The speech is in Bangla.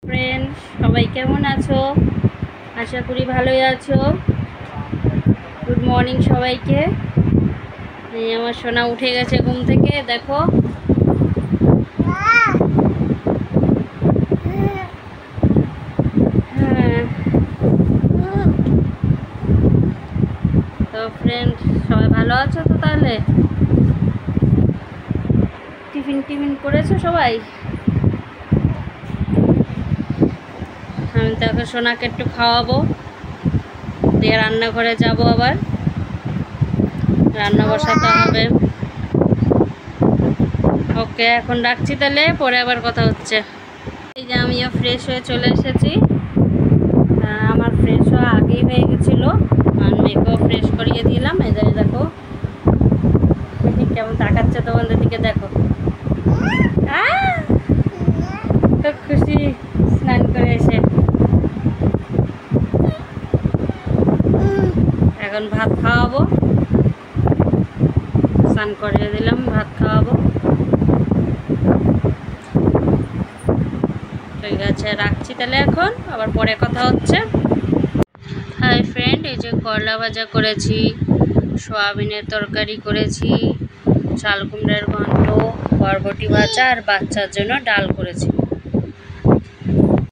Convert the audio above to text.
ফ্রেন্ড, সবাই কেমন আছো? আশা করি ভালোই আছো। গুড মর্নিং সবাইকে। এই আমার সোনা উঠে গেছে ঘুম থেকে, দেখো। হ্যাঁ, তো ফ্রেন্ড, সবাই ভালো আছো তো? তাহলে টিফিন করেছো সবাই? আমি তো এখন সোনাকে একটু খাওয়াবো, দিয়ে রান্নাঘরে যাব, আবার রান্না বসাতে হবে। ওকে, এখন রাখছি তাহলে, পরে আবার কথা হচ্ছে। এই যে আমিও ফ্রেশ হয়ে চলে এসেছি। আমার ফ্রেশ হওয়া আগেই হয়ে গেছিলো, আর মেয়েকেও ফ্রেশ করিয়ে দিলাম। এই যে দেখো কেমন তাকাচ্ছে তোমাদের দিকে, দেখো। খুব খুশি স্নান করে এসে। এখন ভাত খাওয়াবো, স্নান করিয়ে দিলাম, ভাত খাওয়াবো। ঠিক আছে, রাখছি তাহলে, এখন আবার পরে কথা হচ্ছে। হাই ফ্রেন্ড, এই যে করলা ভাজা করেছি, সয়াবিনের তরকারি করেছি, চাল কুমড়ার ঘন্ট, বরবটি ভাজা, আর বাচ্চার জন্য ডাল করেছি।